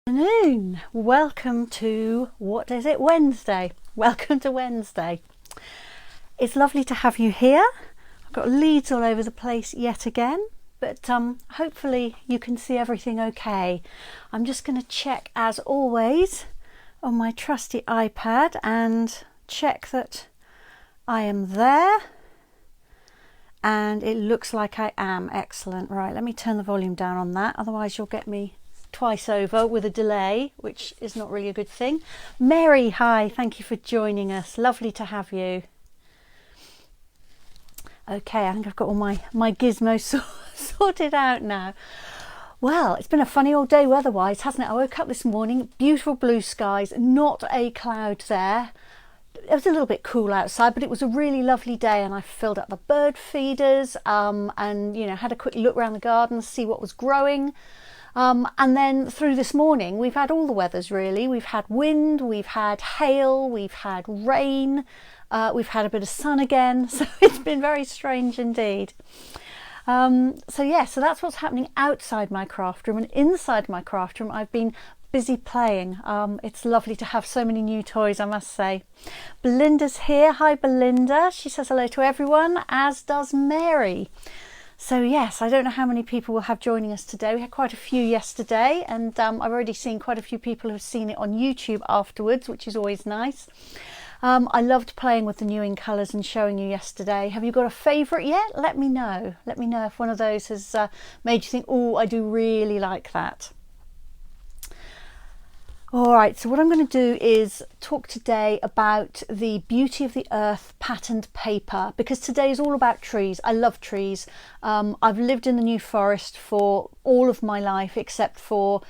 Afternoon. Welcome to, what is it, Wednesday. Welcome to Wednesday. It's lovely to have you here. I've got leads all over the place yet again, but hopefully you can see everything okay. I'm just going to check, as always, on my trusty iPad and check that I am there, and it looks like I am. Excellent. Right, let me turn the volume down on that, otherwise you'll get me twice over with a delay, which is not really a good thing. Mary, hi, thank you for joining us. Lovely to have you. Okay, I think I've got all my gizmos sorted out now. Well, it's been a funny old day weather-wise, hasn't it? I woke up this morning, beautiful blue skies, not a cloud there. It was a little bit cool outside, but it was a really lovely day, and I filled up the bird feeders and had a quick look around the garden, see what was growing. And then through this morning, we've had all the weathers really. We've had wind, we've had hail, we've had rain, we've had a bit of sun again. So it's been very strange indeed. So that's what's happening outside my craft room, and inside my craft room, I've been busy playing. It's lovely to have so many new toys, I must say. Belinda's here. Hi, Belinda. She says hello to everyone, as does Mary. So yes, I don't know how many people we'll have joining us today. We had quite a few yesterday, and I've already seen quite a few people who've seen it on YouTube afterwards, which is always nice. I loved playing with the new in colours and showing you yesterday. Have you got a favourite yet? Let me know. Let me know if one of those has made you think, oh, I do really like that. All right, so what I'm going to do is talk today about the Beauty of the Earth patterned paper, because today is all about trees. I love trees. I've lived in the New Forest for all of my life, except for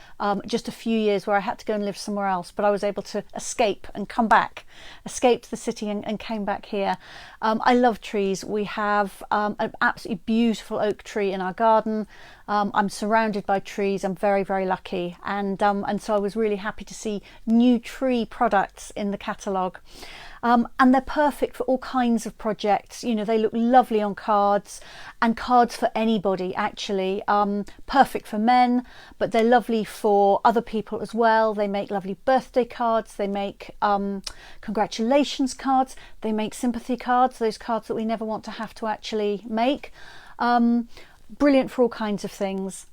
just a few years where I had to go and live somewhere else, but I was able to escape and come back, escaped the city and came back here. I love trees. We have an absolutely beautiful oak tree in our garden. I'm surrounded by trees. I'm very, very lucky, and so I was really happy to see new tree products in the catalogue, and they're perfect for all kinds of projects. You know, they look lovely on cards, and cards for anybody actually. Perfect for men, but they're lovely for other people as well. They make lovely birthday cards, they make congratulations cards, they make sympathy cards, those cards that we never want to have to actually make. Brilliant for all kinds of things.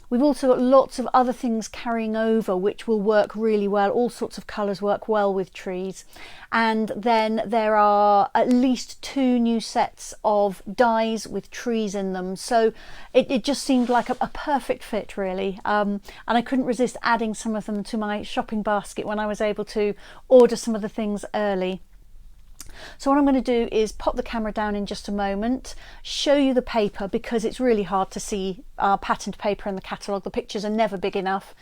We've also got lots of other things carrying over which will work really well. All sorts of colours work well with trees. And then there are at least 2 new sets of dies with trees in them. So it just seemed like a perfect fit really. And I couldn't resist adding some of them to my shopping basket when I was able to order some of the things early. So what I'm going to do is pop the camera down in just a moment, show you the paper, because it's really hard to see patterned paper in the catalogue. The pictures are never big enough,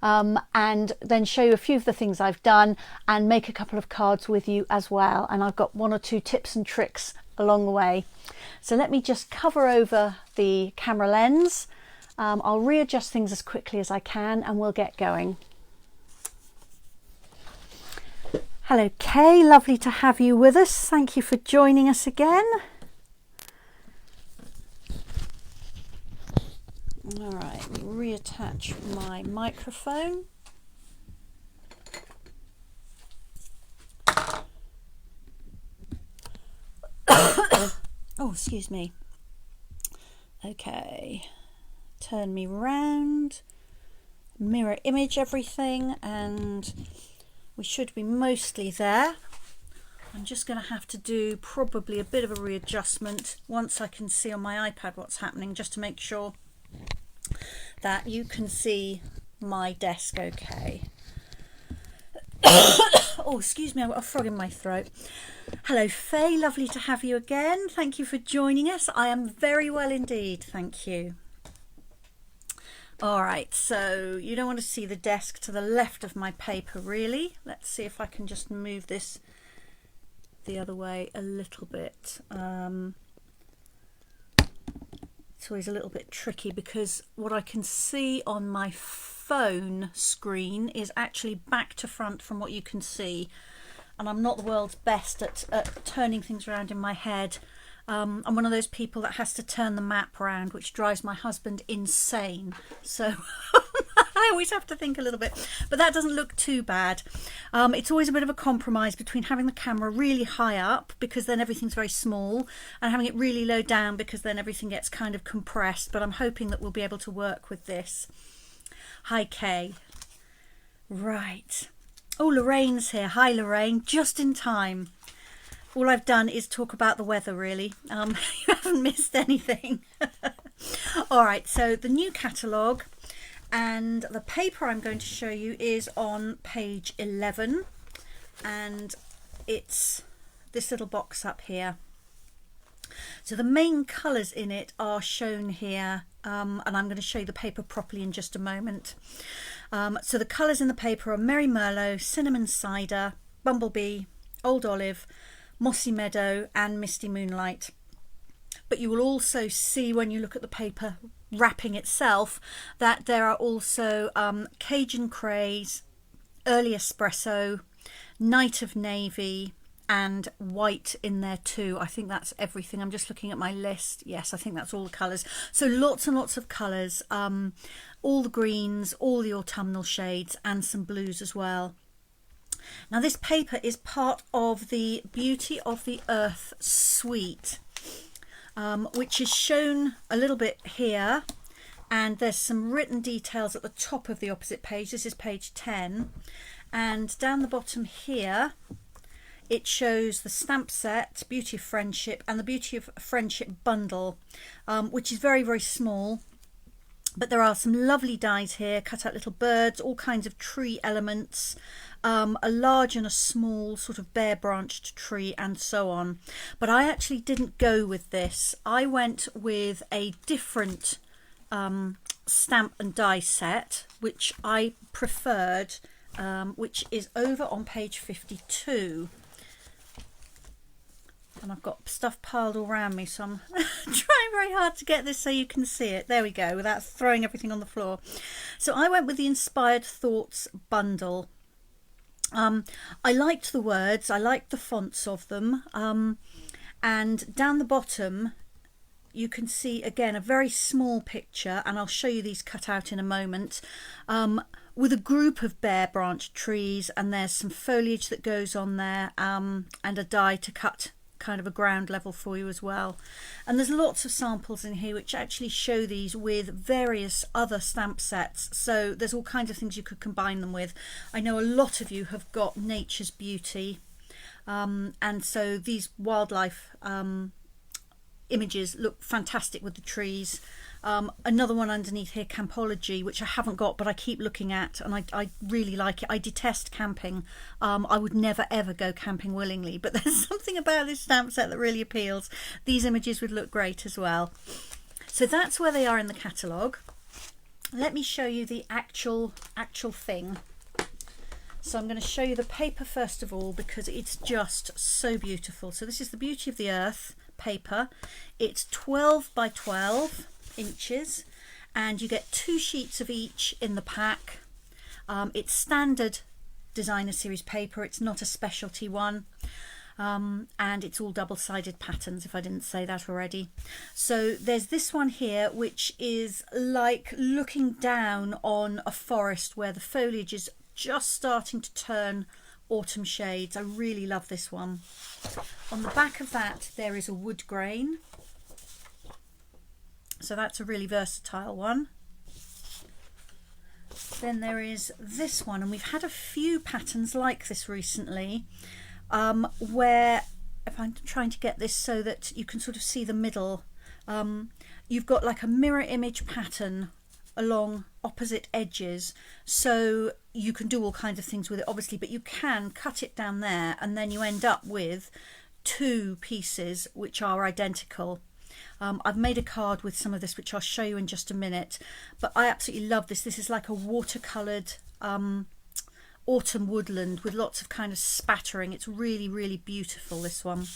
and then show you a few of the things I've done and make a couple of cards with you as well. And I've got 1 or 2 tips and tricks along the way. So let me just cover over the camera lens. I'll readjust things as quickly as I can and we'll get going. Hello Kay, lovely to have you with us. Thank you for joining us again. All right, let me reattach my microphone. Oh, excuse me. Okay, turn me round, mirror image everything, and we should be mostly there. I'm just going to have to do probably a bit of a readjustment once I can see on my iPad what's happening, just to make sure that you can see my desk okay. Oh, excuse me, I've got a frog in my throat. Hello Faye, lovely to have you again. Thank you for joining us. I am very well indeed, thank you. All right, so you don't want to see the desk to the left of my paper really. Let's see if I can just move this the other way a little bit. It's always a little bit tricky because what I can see on my phone screen is actually back to front from what you can see, and I'm not the world's best at turning things around in my head. I'm one of those people that has to turn the map around, which drives my husband insane. So I always have to think a little bit, but that doesn't look too bad. It's always a bit of a compromise between having the camera really high up, because then everything's very small, and having it really low down, because then everything gets kind of compressed. But I'm hoping that we'll be able to work with this. Hi Kay. Right. Oh, Lorraine's here. Hi Lorraine, just in time. All I've done is talk about the weather, really. You haven't missed anything. All right, so the new catalogue, and the paper I'm going to show you is on page 11, and it's this little box up here. So the main colours in it are shown here, and I'm going to show you the paper properly in just a moment. So the colours in the paper are Merry Merlot, Cinnamon Cider, Bumblebee, Old Olive, Mossy Meadow and Misty Moonlight. But you will also see when you look at the paper wrapping itself that there are also Cajun Craze, Early Espresso, Night of Navy and white in there too. I think that's everything. I'm just looking at my list. Yes, I think that's all the colours. So lots and lots of colours, all the greens, all the autumnal shades and some blues as well. Now this paper is part of the Beauty of the Earth suite, which is shown a little bit here, and there's some written details at the top of the opposite page. This is page 10, and down the bottom here it shows the stamp set, Beauty of Friendship, and the Beauty of Friendship bundle, which is very, very small. But there are some lovely dies here, cut out little birds, all kinds of tree elements, a large and a small sort of bare branched tree and so on. But I actually didn't go with this. I went with a different stamp and die set, which I preferred, which is over on page 52. And I've got stuff piled all around me, so I'm trying very hard to get this so you can see it. There we go, without throwing everything on the floor. So I went with the Inspired Thoughts bundle. I liked the words, I liked the fonts of them, and down the bottom you can see again a very small picture, and I'll show you these cut out in a moment, with a group of bare branched trees, and there's some foliage that goes on there, and a die to cut kind of a ground level for you as well. And there's lots of samples in here which actually show these with various other stamp sets, so there's all kinds of things you could combine them with. I know a lot of you have got Nature's Beauty, and so these wildlife images look fantastic with the trees. Another one underneath here, Campology, which I haven't got but I keep looking at, and I really like it. I detest camping. I would never ever go camping willingly, but there's something about this stamp set that really appeals. These images would look great as well. So that's where they are in the catalogue. Let me show you the actual thing. So I'm going to show you the paper first of all, because it's just so beautiful. So this is the Beauty of the Earth paper. It's 12 by 12 inches, and you get 2 sheets of each in the pack. It's standard designer series paper, it's not a specialty one, and it's all double-sided patterns, if I didn't say that already. So there's this one here which is like looking down on a forest where the foliage is just starting to turn autumn shades. I really love this one. On the back of that there is a wood grain, so that's a really versatile one. Then there is this one, and we've had a few patterns like this recently, where, if I'm trying to get this so that you can sort of see the middle, you've got like a mirror image pattern along opposite edges, so you can do all kinds of things with it obviously, but you can cut it down there and then you end up with 2 pieces which are identical. I've made a card with some of this which I'll show you in just a minute, but I absolutely love this. This is like a watercoloured autumn woodland with lots of kind of spattering. It's really, really beautiful, this one.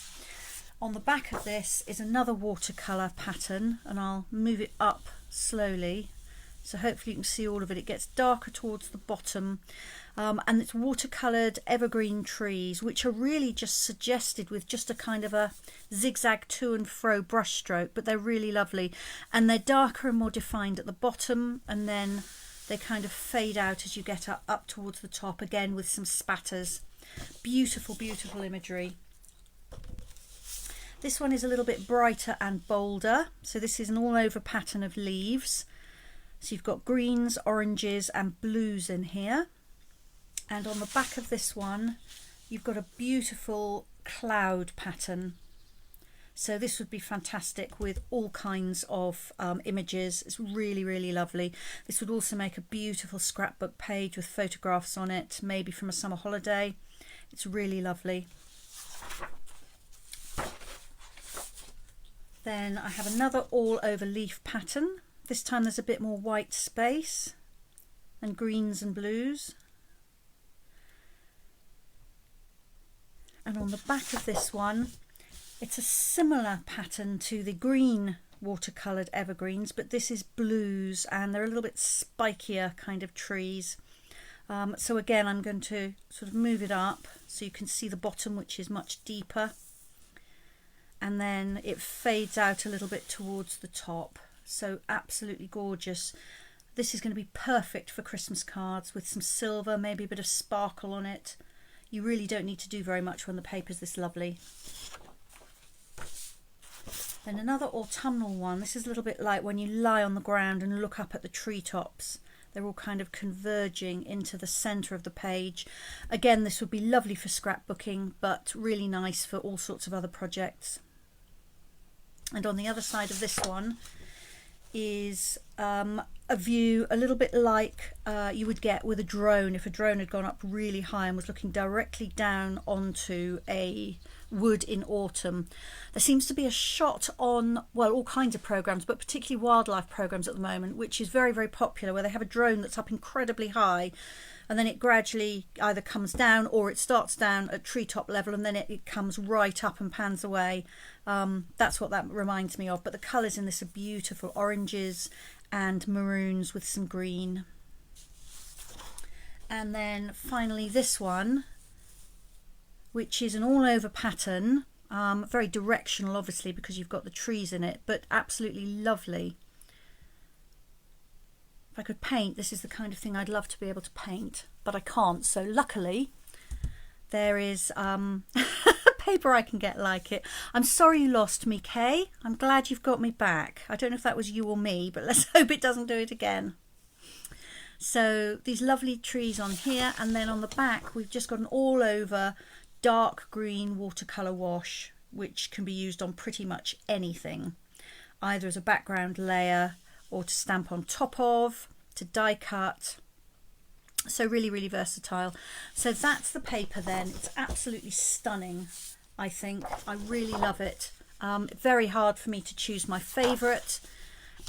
On the back of this is another watercolour pattern, and I'll move it up slowly so hopefully you can see all of it. It gets darker towards the bottom, and it's watercoloured evergreen trees which are really just suggested with just a kind of a zigzag to and fro brush stroke, but they're really lovely, and they're darker and more defined at the bottom, and then they kind of fade out as you get up towards the top, again with some spatters. Beautiful, beautiful imagery. This one is a little bit brighter and bolder. So this is an all over pattern of leaves. So you've got greens, oranges and blues in here. And on the back of this one, you've got a beautiful cloud pattern. So this would be fantastic with all kinds of images. It's really, really lovely. This would also make a beautiful scrapbook page with photographs on it, maybe from a summer holiday. It's really lovely. Then I have another all over leaf pattern. This time there's a bit more white space and greens and blues. And on the back of this one, it's a similar pattern to the green watercoloured evergreens, but this is blues and they're a little bit spikier kind of trees. So again, I'm going to sort of move it up so you can see the bottom, which is much deeper. And then it fades out a little bit towards the top. So absolutely gorgeous. This is going to be perfect for Christmas cards with some silver, maybe a bit of sparkle on it. You really don't need to do very much when the paper's this lovely. Then another autumnal one. This is a little bit like when you lie on the ground and look up at the treetops. They're all kind of converging into the centre of the page. Again, this would be lovely for scrapbooking, but really nice for all sorts of other projects. And on the other side of this one is a view a little bit like you would get with a drone if a drone had gone up really high and was looking directly down onto a wood in autumn. There seems to be a shot on, well, all kinds of programs, but particularly wildlife programs at the moment, which is very, very popular, where they have a drone that's up incredibly high and then it gradually either comes down or it starts down at treetop level and then it comes right up and pans away. That's what that reminds me of. But the colours in this are beautiful, oranges and maroons with some green. And then finally this one, which is an all over pattern, very directional obviously because you've got the trees in it, but absolutely lovely. If I could paint, this is the kind of thing I'd love to be able to paint, but I can't. So luckily there is paper I can get like it. I'm sorry you lost me, Kay. I'm glad you've got me back. I don't know if that was you or me, but let's hope it doesn't do it again. So these lovely trees on here, and then on the back we've just got an all over dark green watercolour wash, which can be used on pretty much anything, either as a background layer or to stamp on top of, to die cut. So really, really versatile. So that's the paper then. It's absolutely stunning, I think. I really love it. Very hard for me to choose my favourite,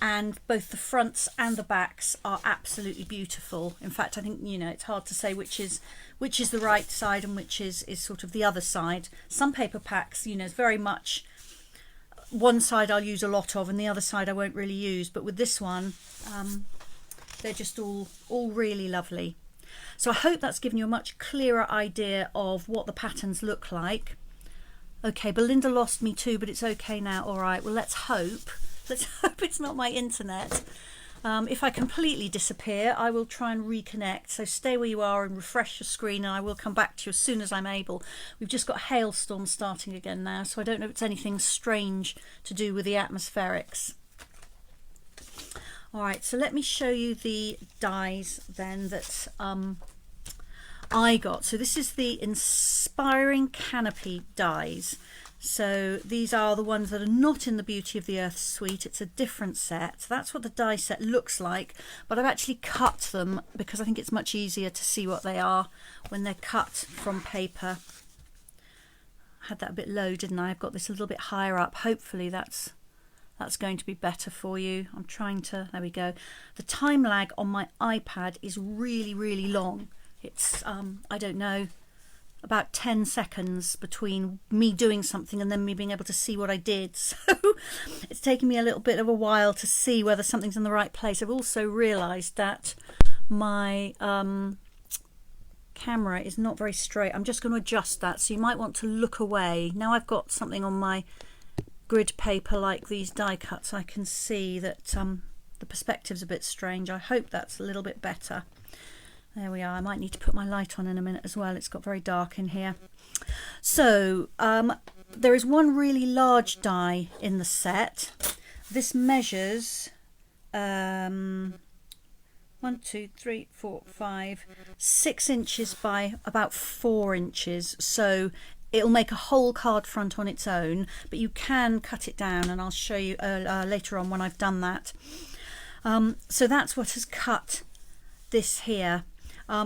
and both the fronts and the backs are absolutely beautiful. In fact, I think, you know, it's hard to say which is the right side and which is sort of the other side. Some paper packs, you know, it's very much one side I'll use a lot of and the other side I won't really use, but with this one they're just all really lovely. So I hope that's given you a much clearer idea of what the patterns look like. Okay, Belinda lost me too, but it's okay now. All right, well, let's hope it's not my internet. If I completely disappear, I will try and reconnect. So stay where you are and refresh your screen, and I will come back to you as soon as I'm able. We've just got hailstorms starting again now, so I don't know if it's anything strange to do with the atmospherics. All right, so let me show you the dies then that I got. So this is the Inspiring Canopy dies. So these are the ones that are not in the Beauty of the Earth suite. It's a different set. So that's what the die set looks like, but I've actually cut them because I think it's much easier to see what they are when they're cut from paper. I had that a bit low, didn't I? I've got this a little bit higher up. Hopefully that's going to be better for you. I'm trying to, there we go. The time lag on my iPad is really, really long. It's, I don't know, about 10 seconds between me doing something and then me being able to see what I did. So it's taken me a little bit of a while to see whether something's in the right place. I've also realised that my camera is not very straight. I'm just going to adjust that, so you might want to look away. Now I've got something on my grid paper like these die cuts, I can see that The perspective's a bit strange. I hope that's a little bit better. There we are. I might need to put my light on in a minute as well. It's got very dark in here. So there is one really large die in the set. This measures 1, 2, 3, 4, 5, 6 inches by about 4 inches. So it'll make a whole card front on its own, but you can cut it down, and I'll show you later on when I've done that. So that's what has cut this here.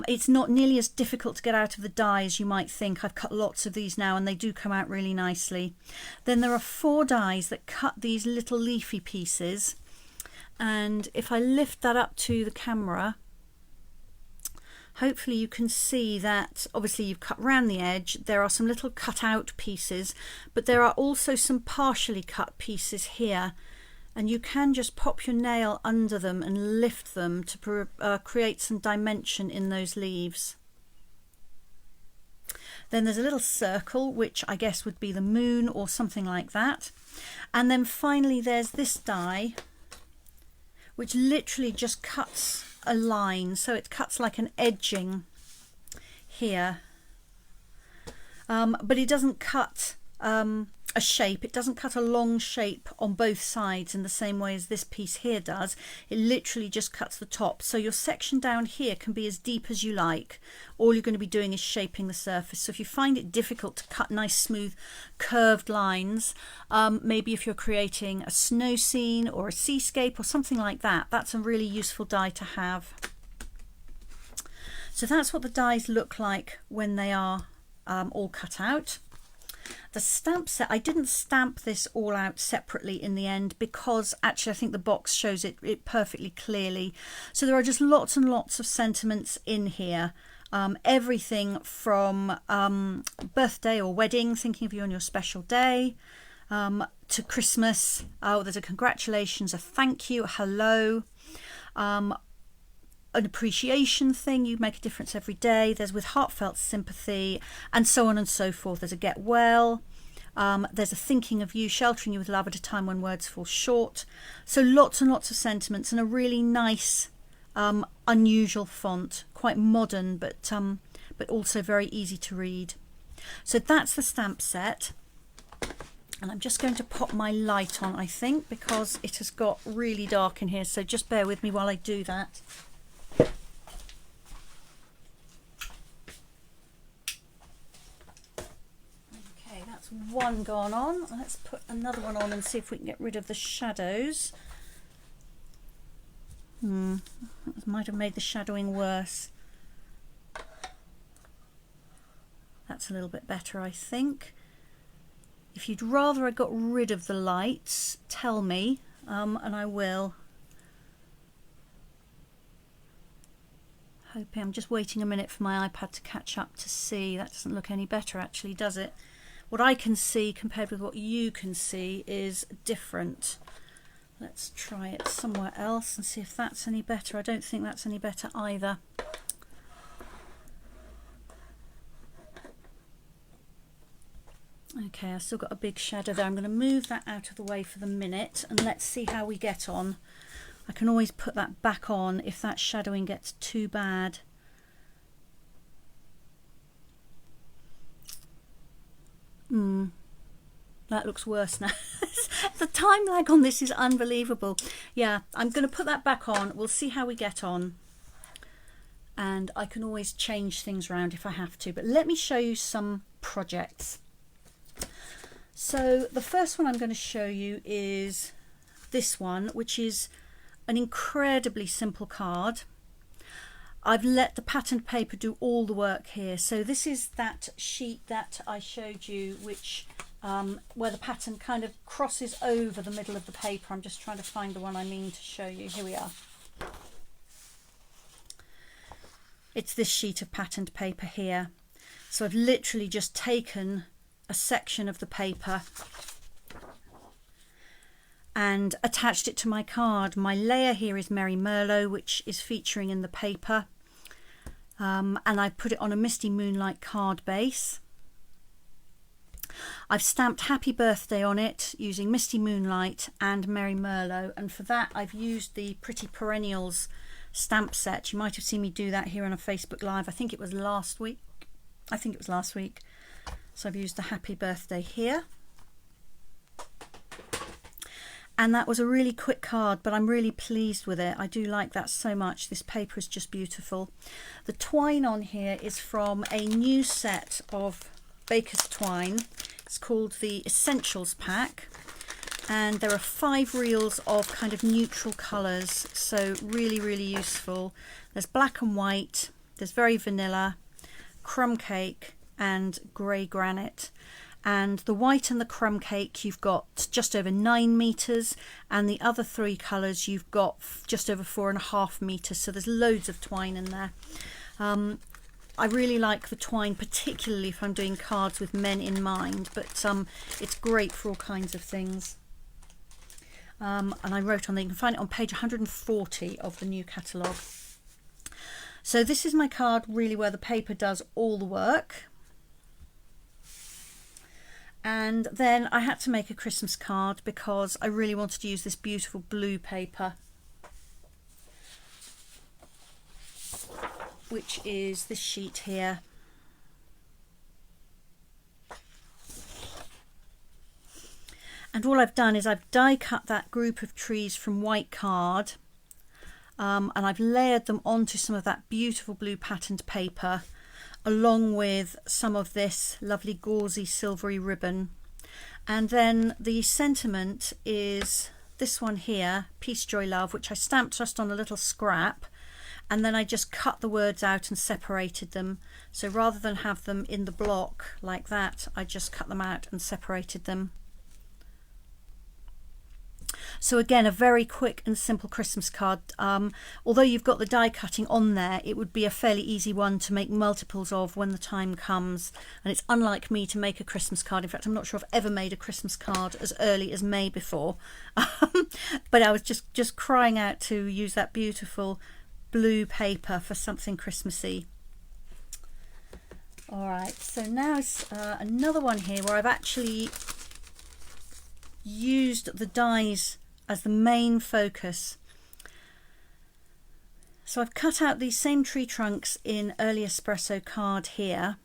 It's not nearly as difficult to get out of the die as you might think. I've cut lots of these now and they do come out really nicely. Then there are 4 dies that cut these little leafy pieces, and if I lift that up to the camera, hopefully you can see that obviously you've cut round the edge. There are some little cut out pieces, but there are also some partially cut pieces here, and you can just pop your nail under them and lift them to create some dimension in those leaves. Then there's a little circle, which I guess would be the moon or something like that. And then finally there's this die, which literally just cuts a line, so it cuts like an edging here, but it doesn't cut a shape. It doesn't cut a long shape on both sides in the same way as this piece here does. It literally just cuts the top, so your section down here can be as deep as you like. All you're going to be doing is shaping the surface. So if you find it difficult to cut nice smooth curved lines, maybe if you're creating a snow scene or a seascape or something like that, that's a really useful die to have. So that's what the dies look like when they are all cut out. The stamp set, I didn't stamp this all out separately in the end because actually I think the box shows it perfectly clearly. So there are just lots and lots of sentiments in here. Everything from birthday or wedding, thinking of you on your special day, to Christmas. Oh, there's a congratulations, a thank you, a hello, an appreciation thing, you make a difference every day. There's with heartfelt sympathy, and so on and so forth. There's a get well, there's a thinking of you, sheltering you with love at a time when words fall short. So lots and lots of sentiments, and a really nice unusual font, quite modern, but also very easy to read. So that's the stamp set, and I'm just going to pop my light on, I think, because it has got really dark in here, so just bear with me while I do that. Okay, that's one gone on. Let's put another one on and see if we can get rid of the shadows. That might have made the shadowing worse. That's a little bit better, I think. If you'd rather I got rid of the lights, tell me, and I will. I'm just waiting a minute for my iPad to catch up to see. That doesn't look any better actually, does it? What I can see compared with what you can see is different. Let's try it somewhere else and see if that's any better. I don't think that's any better either. Okay, I've still got a big shadow there. I'm going to move that out of the way for the minute and let's see how we get on. I can always put that back on if that shadowing gets too bad. That looks worse now. The time lag on this is unbelievable. Yeah, I'm going to put that back on. We'll see how we get on. And I can always change things around if I have to. But let me show you some projects. So the first one I'm going to show you is this one, which is an incredibly simple card. I've let the patterned paper do all the work here. So this is that sheet that I showed you, which where the pattern kind of crosses over the middle of the paper. I'm just trying to find the one I mean to show you. Here we are. It's this sheet of patterned paper here. So I've literally just taken a section of the paper and attached it to my card. My layer here is Merry Merlot, which is featuring in the paper, and I put it on a Misty Moonlight card base. I've stamped Happy Birthday on it using Misty Moonlight and Merry Merlot, and for that I've used the Pretty Perennials stamp set. You might have seen me do that here on a Facebook Live. I think it was last week. So I've used the Happy Birthday here. And that was a really quick card, but I'm really pleased with it. I do like that so much. This paper is just beautiful. The twine on here is from a new set of Baker's twine. It's called the Essentials Pack. And there are 5 reels of kind of neutral colours. So really, really useful. There's black and white. There's very vanilla, crumb cake and grey granite. And the white and the crumb cake you've got just over 9 meters, and the other 3 colours you've got just over 4.5 meters. So there's loads of twine in there. I really like the twine, particularly if I'm doing cards with men in mind, but it's great for all kinds of things. And I wrote on there, you can find it on page 140 of the new catalogue. So this is my card really where the paper does all the work. And then I had to make a Christmas card because I really wanted to use this beautiful blue paper, which is this sheet here. And all I've done is I've die cut that group of trees from white card, and I've layered them onto some of that beautiful blue patterned paper, along with some of this lovely gauzy silvery ribbon. And then the sentiment is this one here, Peace, Joy, Love, which I stamped just on a little scrap, and then I just cut the words out and separated them. So rather than have them in the block like that, I just cut them out and separated them. So again, a very quick and simple Christmas card. Although you've got the die cutting on there, it would be a fairly easy one to make multiples of when the time comes. And it's unlike me to make a Christmas card. In fact, I'm not sure I've ever made a Christmas card as early as May before. But I was just crying out to use that beautiful blue paper for something Christmassy. All right, so now another one here where I've actually used the dies as the main focus. So I've cut out these same tree trunks in Early Espresso card here,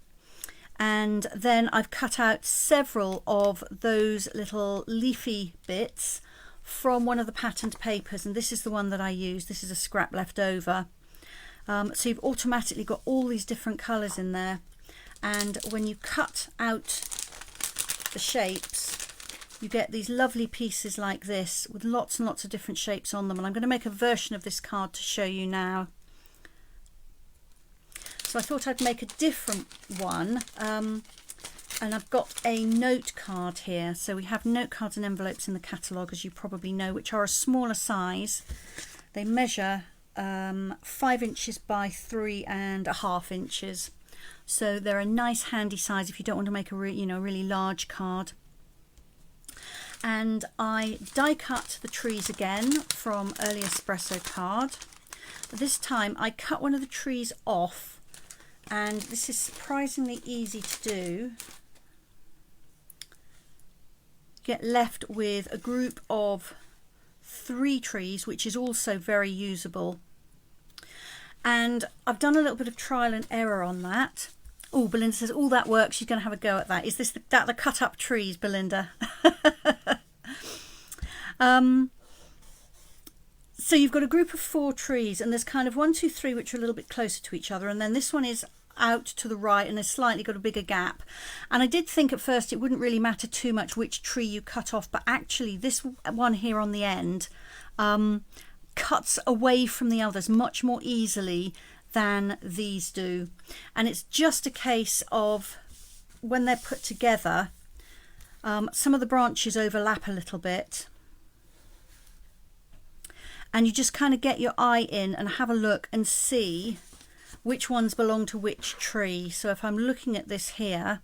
and then I've cut out several of those little leafy bits from one of the patterned papers, and this is the one that I use. This is a scrap left over. So you've automatically got all these different colours in there, and when you cut out the shapes, you get these lovely pieces like this with lots and lots of different shapes on them. And I'm going to make a version of this card to show you now. So I thought I'd make a different one. And I've got a note card here. So we have note cards and envelopes in the catalogue, as you probably know, which are a smaller size. They measure 5 inches by 3.5 inches. So they're a nice handy size if you don't want to make a really large card. And I die cut the trees again from Early Espresso card. This time I cut one of the trees off, and this is surprisingly easy to do. Get left with a group of 3 trees, which is also very usable. And I've done a little bit of trial and error on that. Oh, Belinda says, all that works, she's going to have a go at that. Is this the cut up trees, Belinda? So you've got a group of 4 trees, and there's kind of 1, 2, 3 which are a little bit closer to each other, and then this one is out to the right and has slightly got a bigger gap. And I did think at first it wouldn't really matter too much which tree you cut off, but actually this one here on the end cuts away from the others much more easily than these do. And it's just a case of when they're put together, some of the branches overlap a little bit, and you just kind of get your eye in and have a look and see which ones belong to which tree. So if I'm looking at this here,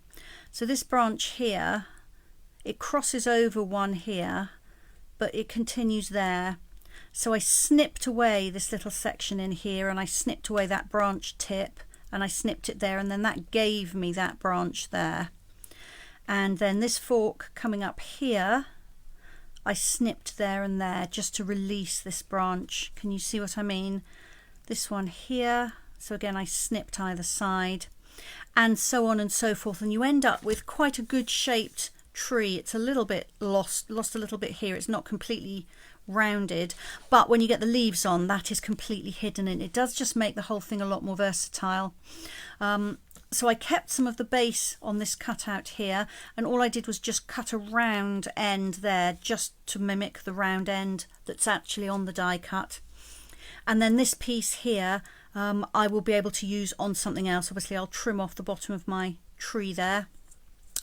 so this branch here, it crosses over one here, but it continues there. So I snipped away this little section in here, and I snipped away that branch tip, and I snipped it there, and then that gave me that branch there. And then this fork coming up here, I snipped there and there just to release this branch. Can you see what I mean? This one here, so again I snipped either side, and so on and so forth, and you end up with quite a good shaped tree. It's a little bit lost a little bit here, it's not completely rounded, but when you get the leaves on, that is completely hidden, and it does just make the whole thing a lot more versatile. So I kept some of the base on this cutout here, and all I did was just cut a round end there just to mimic the round end that's actually on the die cut. And then this piece here I will be able to use on something else. Obviously I'll trim off the bottom of my tree there,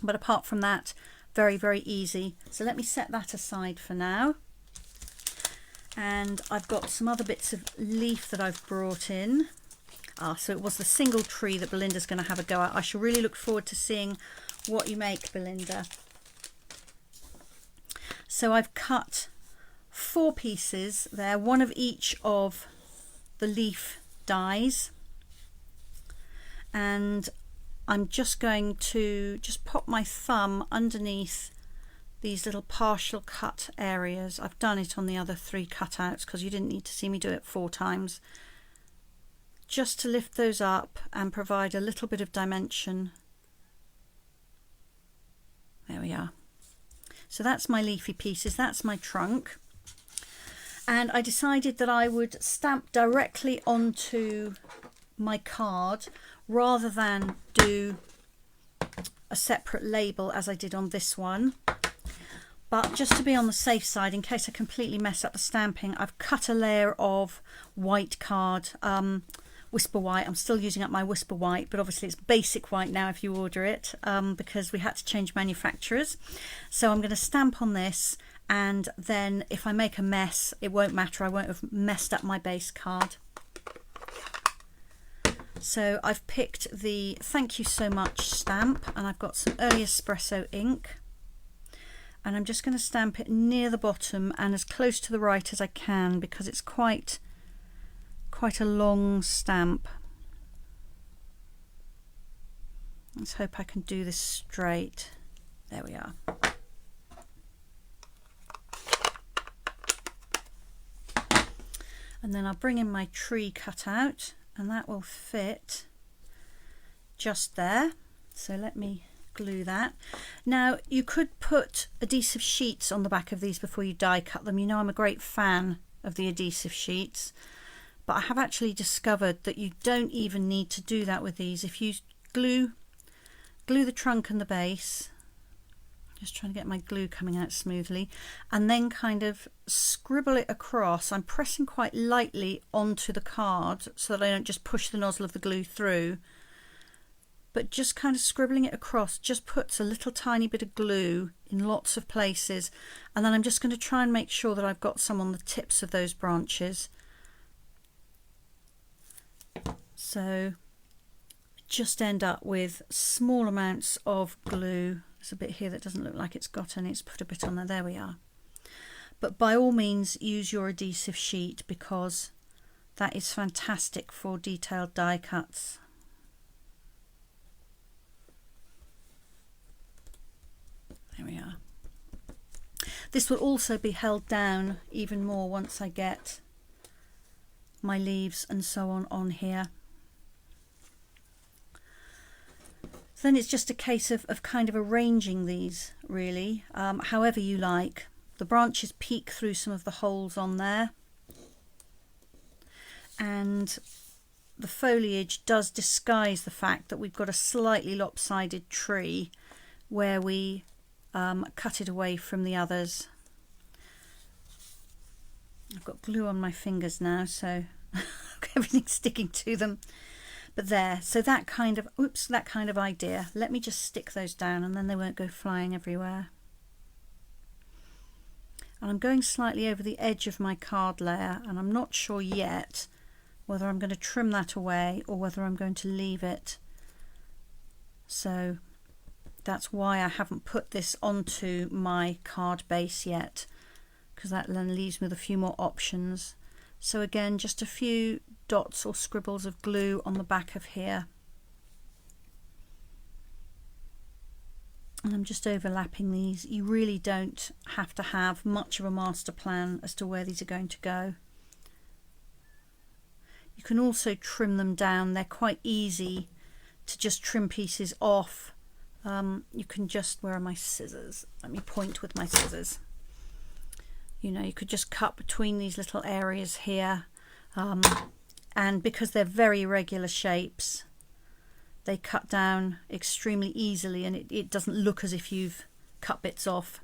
but apart from that, very, very easy. So let me set that aside for now. And I've got some other bits of leaf that I've brought in. So it was the single tree that Belinda's going to have a go at. I shall really look forward to seeing what you make, Belinda. So I've cut 4 pieces there, one of each of the leaf dies, and I'm just going to pop my thumb underneath these little partial cut areas. I've done it on the other 3 cutouts because you didn't need to see me do it 4 times. Just to lift those up and provide a little bit of dimension. There we are. So that's my leafy pieces, that's my trunk. And I decided that I would stamp directly onto my card rather than do a separate label as I did on this one. But just to be on the safe side, in case I completely mess up the stamping, I've cut a layer of white card. Whisper white. I'm still using up my Whisper white, but obviously it's basic white now if you order it, because we had to change manufacturers. So I'm going to stamp on this, and then if I make a mess, it won't matter. I won't have messed up my base card. So I've picked the thank you so much stamp, and I've got some early espresso ink, and I'm just going to stamp it near the bottom and as close to the right as I can, because it's quite a long stamp. Let's hope I can do this straight. There we are. And then I'll bring in my tree cutout, and that will fit just there. So let me glue that. Now you could put adhesive sheets on the back of these before you die cut them. You know I'm a great fan of the adhesive sheets. But I have actually discovered that you don't even need to do that with these. If you glue the trunk and the base, just trying to get my glue coming out smoothly, and then kind of scribble it across. I'm pressing quite lightly onto the card so that I don't just push the nozzle of the glue through, but just kind of scribbling it across just puts a little tiny bit of glue in lots of places. And then I'm just going to try and make sure that I've got some on the tips of those branches. So just end up with small amounts of glue. There's a bit here that doesn't look like it's got any. It's put a bit on there. There we are. But by all means use your adhesive sheet, because that is fantastic for detailed die cuts. There we are. This will also be held down even more once I get my leaves and so on here. Then it's just a case of kind of arranging these really, however you like. The branches peek through some of the holes on there, and the foliage does disguise the fact that we've got a slightly lopsided tree where we cut it away from the others. I've got glue on my fingers now, so everything's sticking to them. But there, so that kind of, oops, that kind of idea. Let me just stick those down and then they won't go flying everywhere. And I'm going slightly over the edge of my card layer, and I'm not sure yet whether I'm going to trim that away or whether I'm going to leave it. So that's why I haven't put this onto my card base yet, because that then leaves me with a few more options. So again, just a few dots or scribbles of glue on the back of here. And I'm just overlapping these. You really don't have to have much of a master plan as to where these are going to go. You can also trim them down. They're quite easy to just trim pieces off. You can just, where are my scissors? Let me point with my scissors. You know, you could just cut between these little areas here. And because they're very irregular shapes, they cut down extremely easily, and it doesn't look as if you've cut bits off.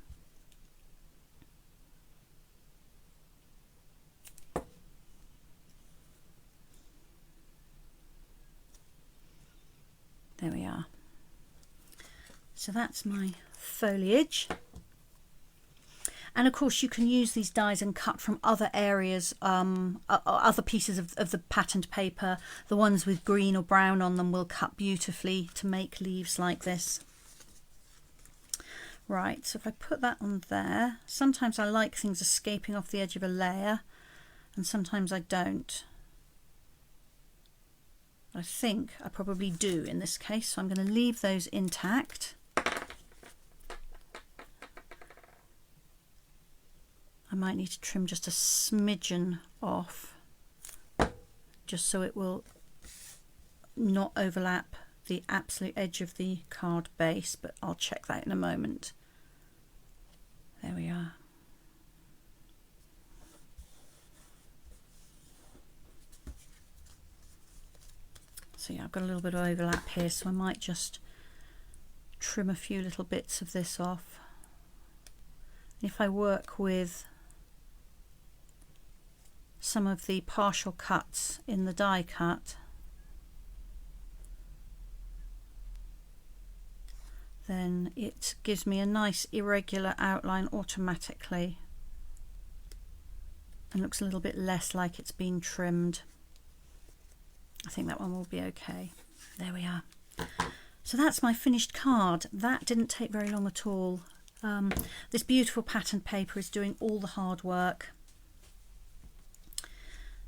There we are. So that's my foliage. And of course you can use these dies and cut from other areas, other pieces of the patterned paper. The ones with green or brown on them will cut beautifully to make leaves like this. Right, so if I put that on there, sometimes I like things escaping off the edge of a layer and sometimes I don't. I think I probably do in this case, so I'm going to leave those intact. I might need to trim just a smidgen off, just so it will not overlap the absolute edge of the card base, but I'll check that in a moment. There we are. So yeah, I've got a little bit of overlap here, so I might just trim a few little bits of this off. If I work with some of the partial cuts in the die cut, then it gives me a nice irregular outline automatically and looks a little bit less like it's been trimmed. I think that one will be okay. There we are. So that's my finished card. That didn't take very long at all. This beautiful patterned paper is doing all the hard work.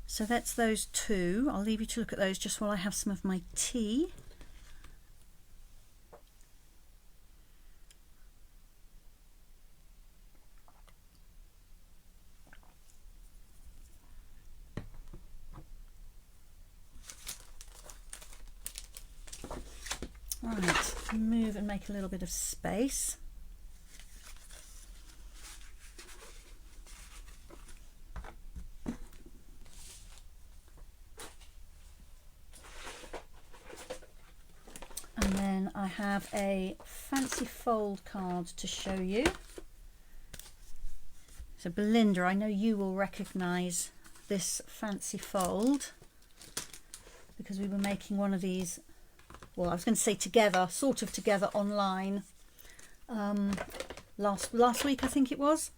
So that's those two. I'll leave you to look at those just while I have some of my tea. Right, move and make a little bit of space. And then I have a fancy fold card to show you. So Belinda, I know you will recognise this fancy fold because we were making one of these, well, I was going to say together, sort of together online last week, I think it was.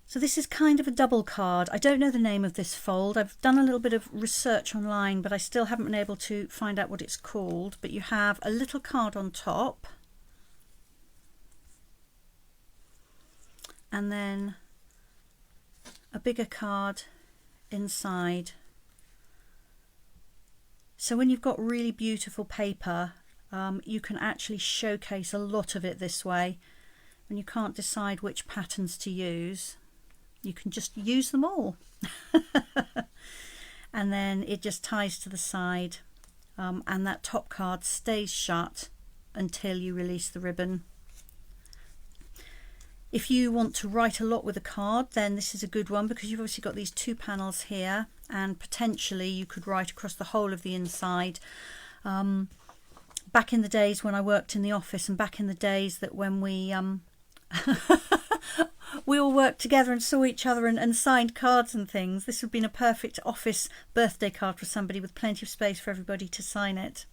So this is kind of a double card. I don't know the name of this fold. I've done a little bit of research online, but I still haven't been able to find out what it's called. But you have a little card on top, and then a bigger card inside. So when you've got really beautiful paper, you can actually showcase a lot of it this way. When you can't decide which patterns to use, you can just use them all. And then it just ties to the side, and that top card stays shut until you release the ribbon. If you want to write a lot with a card, then this is a good one because you've obviously got these two panels here, and potentially you could write across the whole of the inside. Back in the days when I worked in the office, and back in the days that when we we all worked together and saw each other and signed cards and things, this would have been a perfect office birthday card for somebody with plenty of space for everybody to sign it.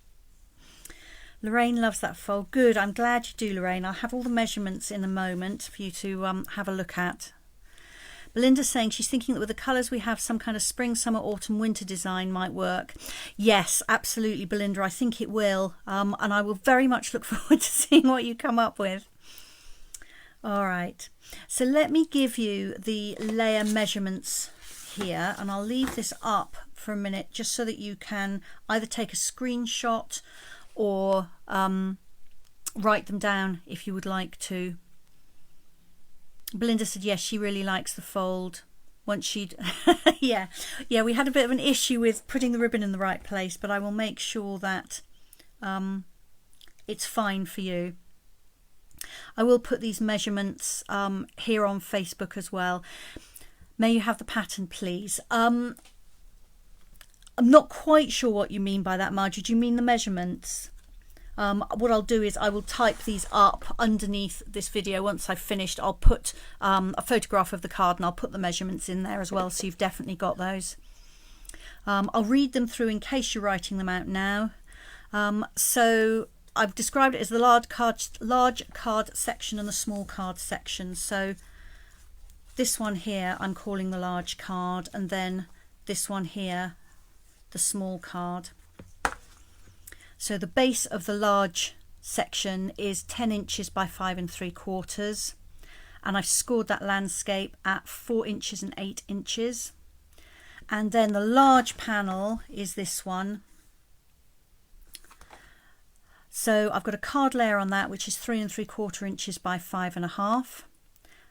Lorraine loves that fold. Good, I'm glad you do, Lorraine. I'll have all the measurements in a moment for you to have a look at. Belinda's saying she's thinking that with the colours we have, some kind of spring, summer, autumn, winter design might work. Yes, absolutely, Belinda. I think it will. And I will very much look forward to seeing what you come up with. All right, so let me give you the layer measurements here, and I'll leave this up for a minute just so that you can either take a screenshot or write them down if you would like to. Belinda said yes, she really likes the fold. Once she'd yeah, we had a bit of an issue with putting the ribbon in the right place, but I will make sure that it's fine for you. I will put these measurements here on Facebook as well. May you have the pattern, please. I'm not quite sure what you mean by that, Margie. Do you mean the measurements? What I'll do is I will type these up underneath this video. Once I've finished, I'll put a photograph of the card and I'll put the measurements in there as well, so you've definitely got those. I'll read them through in case you're writing them out now. So I've described it as the large card section and the small card section. So this one here I'm calling the large card, and then this one here the small card. So the base of the large section is 10 inches by 5 3/4, and I've scored that landscape at 4 inches and 8 inches. And then the large panel is this one. So I've got a card layer on that, which is 3 3/4 inches by 5 1/2.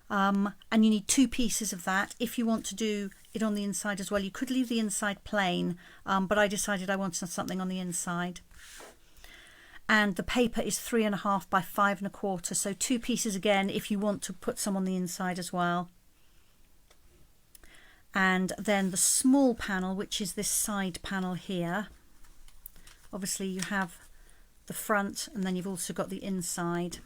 And you need 2 pieces of that. If you want to do it on the inside as well, you could leave the inside plain, but I decided I wanted something on the inside. And the paper is 3 1/2 by 5 1/4, so 2 pieces again if you want to put some on the inside as well. And then the small panel, which is this side panel here. Obviously you have the front and then you've also got the inside.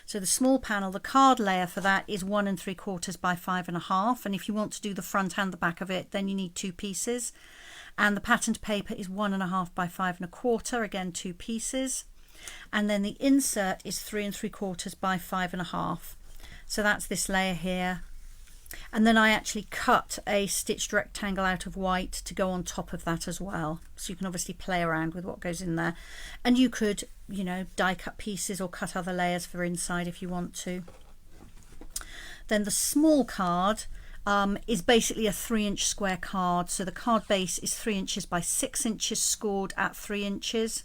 So the small panel, the card layer for that is 1 3/4 by 5 1/2, and if you want to do the front and the back of it, then you need 2 pieces. And the patterned paper is 1 1/2 by 5 1/4, again 2 pieces. And then the insert is 3 3/4 by 5 1/2. So that's this layer here. And then I actually cut a stitched rectangle out of white to go on top of that as well. So you can obviously play around with what goes in there. And you could, you know, die cut pieces or cut other layers for inside if you want to. Then the small card is basically a 3-inch square card. So the card base is 3 inches by 6 inches, scored at 3 inches.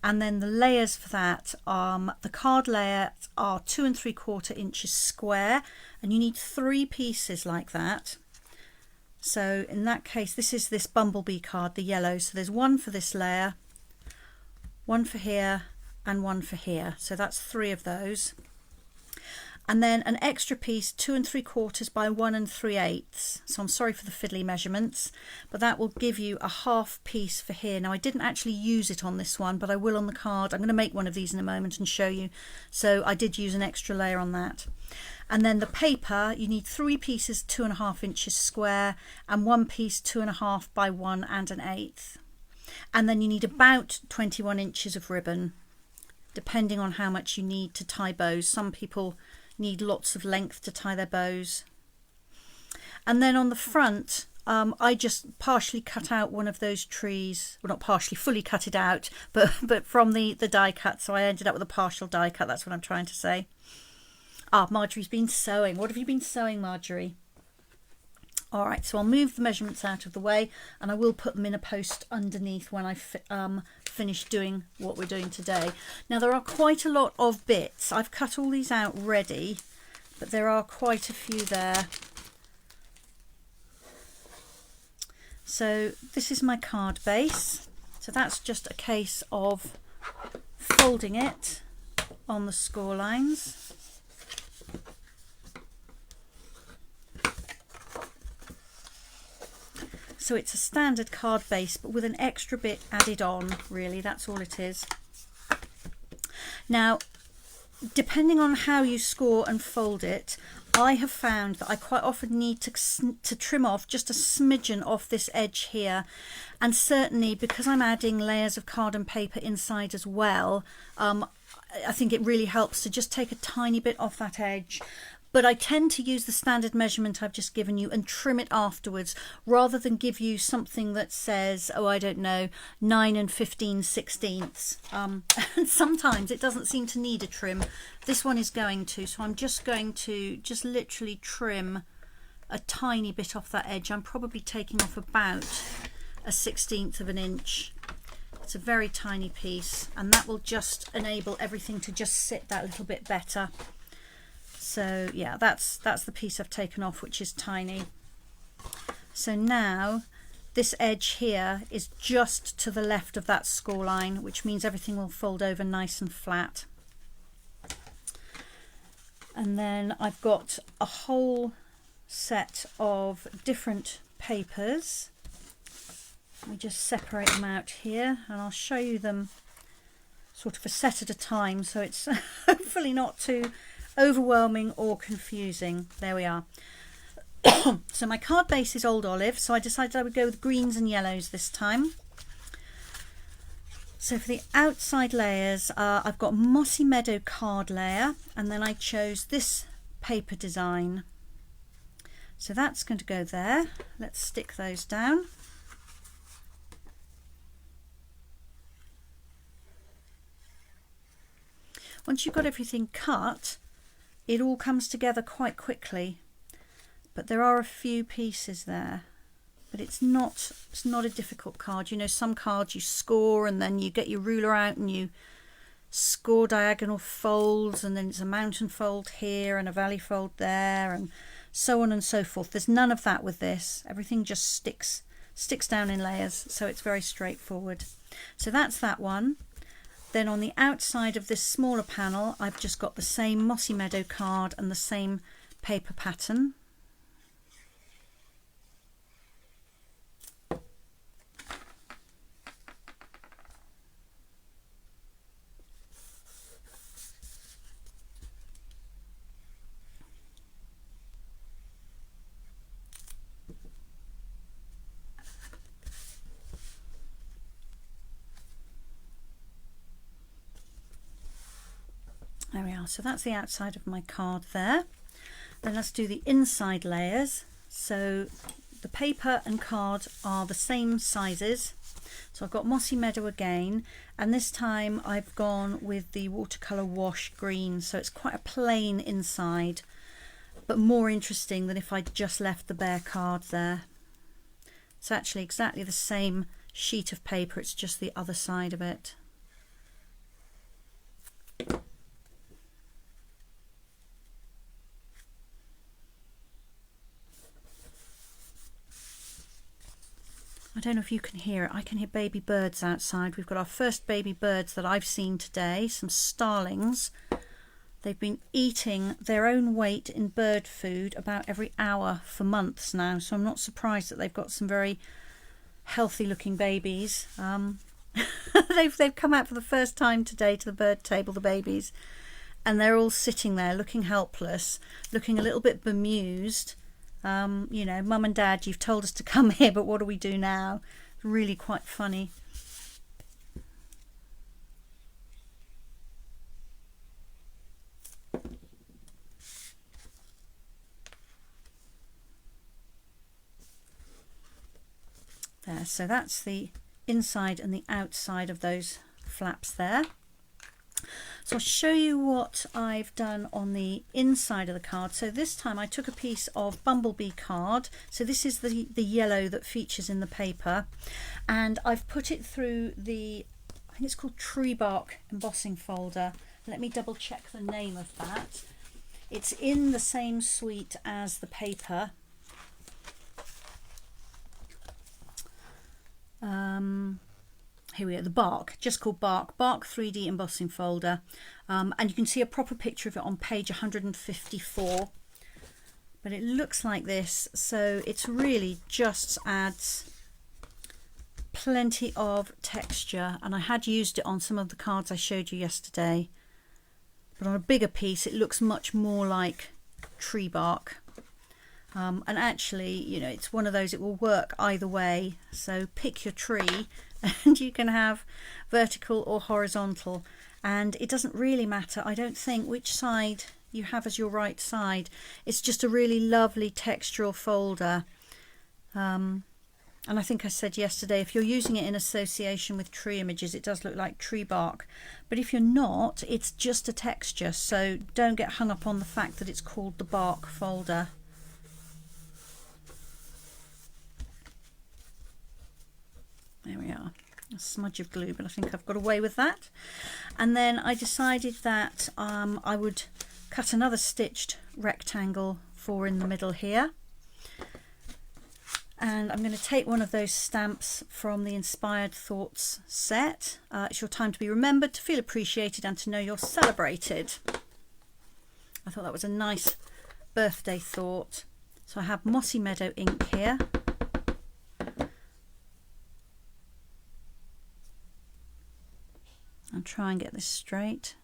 And then the layers for that, the card layers are 2 3/4 inches square, and you need 3 pieces like that. So in that case, this is this bumblebee card, the yellow. So there's 1 for this layer, 1 for here, and 1 for here. So that's 3 of those. And then an extra piece, 2 3/4 by 1 3/8. So I'm sorry for the fiddly measurements, but that will give you a half piece for here. Now I didn't actually use it on this one, but I will on the card. I'm going to make one of these in a moment and show you. So I did use an extra layer on that. And then the paper, you need 3 pieces 2 1/2 inches square, and 1 piece 2 1/2 by 1 1/8. And then you need about 21 inches of ribbon, depending on how much you need to tie bows. Some people need lots of length to tie their bows. And then on the front, I just partially cut out one of those trees. Well, not partially, fully cut it out, but from the die cut. So I ended up with a partial die cut. That's what I'm trying to say. Ah, Marjorie's been sewing. What have you been sewing, Marjorie? All right, so I'll move the measurements out of the way, and I will put them in a post underneath when I finish doing what we're doing today. Now there are quite a lot of bits. I've cut all these out ready, but there are quite a few there. So this is my card base. So that's just a case of folding it on the score lines. So it's a standard card base, but with an extra bit added on, really, that's all it is. Now, depending on how you score and fold it, I have found that I quite often need to trim off just a smidgen off this edge here. And certainly because I'm adding layers of card and paper inside as well, I think it really helps to just take a tiny bit off that edge. but I tend to use the standard measurement I've just given you and trim it afterwards, rather than give you something that says, oh, I don't know, 9 15/16. And sometimes it doesn't seem to need a trim. This one is going to, so I'm just going to just literally trim a tiny bit off that edge. I'm probably taking off about a 1/16 of an inch. It's a very tiny piece, and that will just enable everything to just sit that little bit better. So yeah, that's the piece I've taken off, which is tiny. So now this edge here is just to the left of that score line, which means everything will fold over nice and flat. And then I've got a whole set of different papers. Let me just separate them out here, and I'll show you them sort of a set at a time, so it's hopefully not too overwhelming or confusing. There we are. So my card base is Old Olive, so I decided I would go with greens and yellows this time. So for the outside layers, I've got Mossy Meadow card layer, and then I chose this paper design. So that's going to go there. Let's stick those down. Once you've got everything cut, it all comes together quite quickly, but there are a few pieces there. But it's not a difficult card. You know, some cards you score and then you get your ruler out and you score diagonal folds, and then it's a mountain fold here and a valley fold there, and so on and so forth. There's none of that with this. Everything just sticks down in layers, so it's very straightforward. So that's that one. Then on the outside of this smaller panel, I've just got the same Mossy Meadow card and the same paper pattern. There we are, so that's the outside of my card there. Then let's do the inside layers. So the paper and card are the same sizes. So I've got Mossy Meadow again, and this time I've gone with the watercolour wash green, so it's quite a plain inside, but more interesting than if I'd just left the bare card there. It's actually exactly the same sheet of paper, it's just the other side of it. I don't know if you can hear it. I can hear baby birds outside. We've got our first baby birds that I've seen today, some starlings. They've been eating their own weight in bird food about every hour for months now, so I'm not surprised that they've got some very healthy looking babies. They've come out for the first time today to the bird table, the babies, and they're all sitting there looking helpless, looking a little bit bemused. You know, Mum and Dad, you've told us to come here, but what do we do now? Really quite funny. There, so that's the inside and the outside of those flaps there. So I'll show you what I've done on the inside of the card. So this time I took a piece of Bumblebee card. So this is the yellow that features in the paper. And I've put it through the, I think it's called Tree Bark Embossing Folder. Let me double check the name of that. It's in the same suite as the paper. Here we are, the Bark, just called Bark 3D Embossing Folder, and you can see a proper picture of it on page 154, but it looks like this. So it's really just adds plenty of texture, and I had used it on some of the cards I showed you yesterday, but on a bigger piece it looks much more like tree bark. And actually, you know, it's one of those, it will work either way, so pick your tree and you can have vertical or horizontal, and it doesn't really matter, I don't think, which side you have as your right side. It's just a really lovely textural folder. And I think I said yesterday, if you're using it in association with tree images, it does look like tree bark. But if you're not, it's just a texture. So don't get hung up on the fact that it's called the bark folder. There we are. A smudge of glue, but I think I've got away with that. And then I decided that I would cut another stitched rectangle for in the middle here. And I'm going to take one of those stamps from the Inspired Thoughts set. It's your time to be remembered, to feel appreciated, and to know you're celebrated. I thought that was a nice birthday thought. So I have Mossy Meadow ink here. I'll try and get this straight.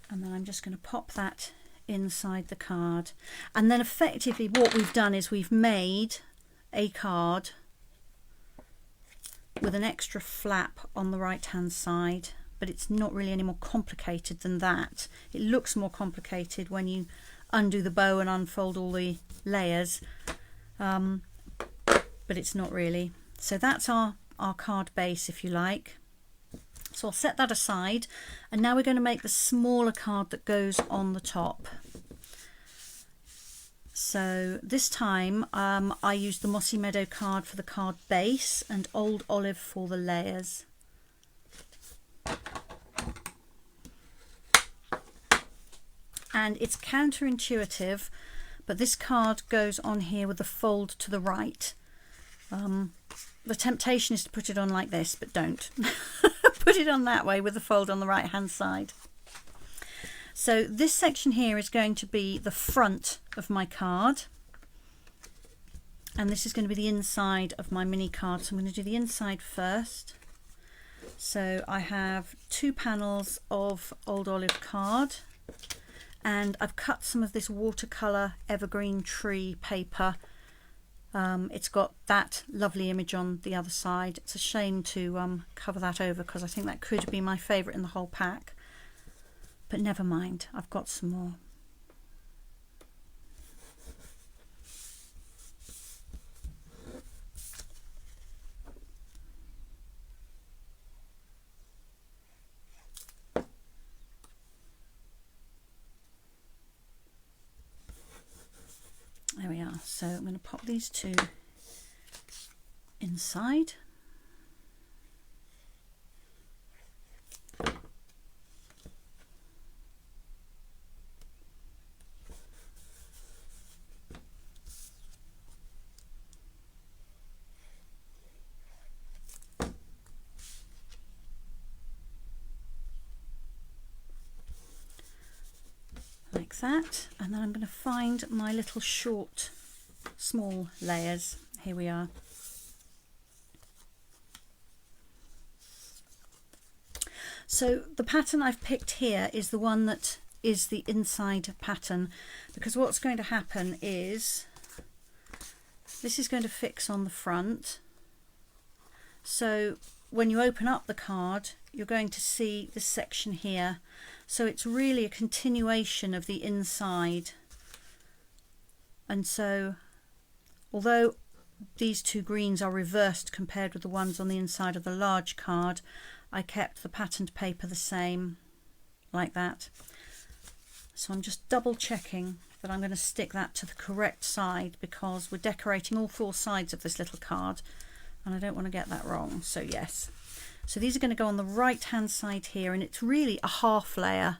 And then I'm just going to pop that inside the card. And then effectively what we've done is we've made a card with an extra flap on the right hand side, but it's not really any more complicated than that. It looks more complicated when you undo the bow and unfold all the layers, but it's not really. So that's our card base, if you like. So I'll set that aside, and now we're going to make the smaller card that goes on the top. So this time I used the Mossy Meadow card for the card base and Old Olive for the layers. And it's counterintuitive, but this card goes on here with the fold to the right. The temptation is to put it on like this, but don't. Put it on that way with the fold on the right hand side. So this section here is going to be the front of my card, and this is going to be the inside of my mini card. So I'm going to do the inside first. So I have 2 panels of Old Olive card, and I've cut some of this watercolour evergreen tree paper. It's got that lovely image on the other side. It's a shame to cover that over, because I think that could be my favourite in the whole pack. But never mind, I've got some more. There we are. So I'm going to pop these 2 inside. Like that, and then I'm going to find my little short small layers. Here we are. So the pattern I've picked here is the one that is the inside pattern, because what's going to happen is this is going to fix on the front. So when you open up the card, you're going to see this section here. So it's really a continuation of the inside. And so although these 2 greens are reversed compared with the ones on the inside of the large card, I kept the patterned paper the same, like that. So I'm just double checking that I'm going to stick that to the correct side, because we're decorating all 4 sides of this little card and I don't want to get that wrong. So yes. So these are going to go on the right hand side here, and it's really a half layer,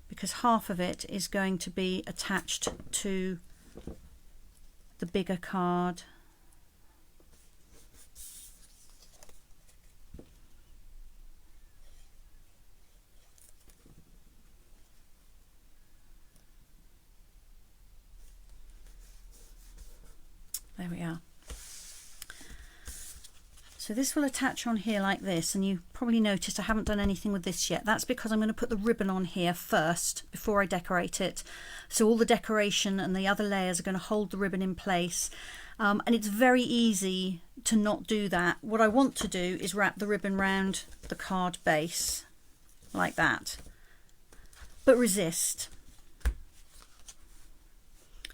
because half of it is going to be attached to the bigger card. There we are. So this will attach on here like this, and you probably noticed I haven't done anything with this yet. That's because I'm going to put the ribbon on here first before I decorate it. So all the decoration and the other layers are going to hold the ribbon in place. And it's very easy to not do that. What I want to do is wrap the ribbon round the card base like that, but resist,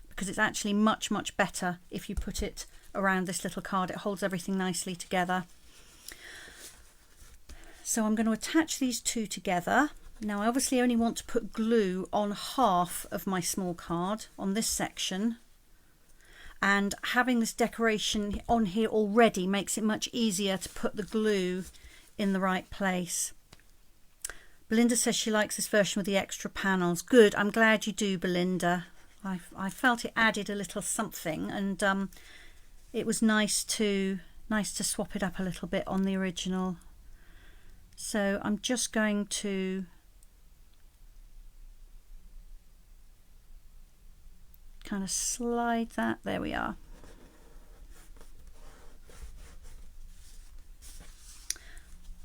because it's actually much better if you put it around this little card. It holds everything nicely together. So I'm going to attach these two together. Now I obviously only want to put glue on half of my small card on this section, and having this decoration on here already makes it much easier to put the glue in the right place. Belinda says she likes this version with the extra panels. Good, I'm glad you do, Belinda. I felt it added a little something, and it was nice to swap it up a little bit on the original. So I'm just going to kind of slide that. There we are.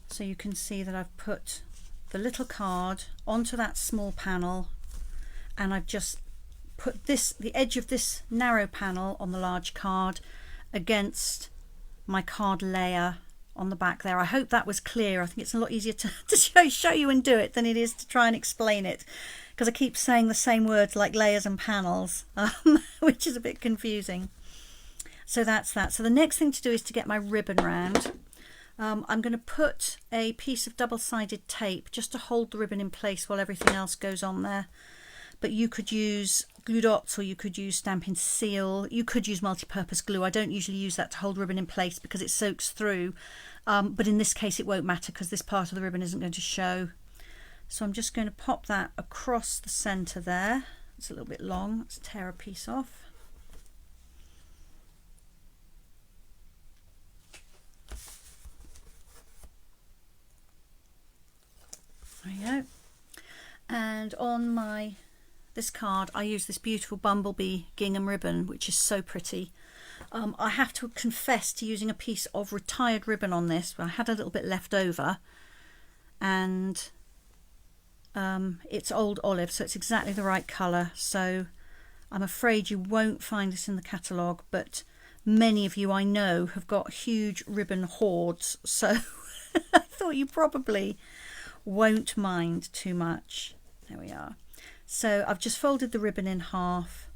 So you can see that I've put the little card onto that small panel, and I've just put the edge of this narrow panel on the large card against my card layer on the back there. I hope that was clear. I think it's a lot easier to show you and do it than it is to try and explain it, because I keep saying the same words like layers and panels, which is a bit confusing. So that's that. So the next thing to do is to get my ribbon round. I'm going to put a piece of double-sided tape just to hold the ribbon in place while everything else goes on there. But you could use glue dots, or you could use Stampin' Seal. You could use multi-purpose glue. I don't usually use that to hold ribbon in place because it soaks through. But in this case it won't matter because this part of the ribbon isn't going to show. So I'm just going to pop that across the centre there. It's a little bit long. Let's tear a piece off. There we go. And on this card I use this beautiful bumblebee gingham ribbon, which is so pretty. I have to confess to using a piece of retired ribbon on this. I had a little bit left over, and it's old olive, so it's exactly the right colour. So I'm afraid you won't find this in the catalogue, but many of you I know have got huge ribbon hoards, so I thought you probably won't mind too much. There we are. So I've just folded the ribbon in half,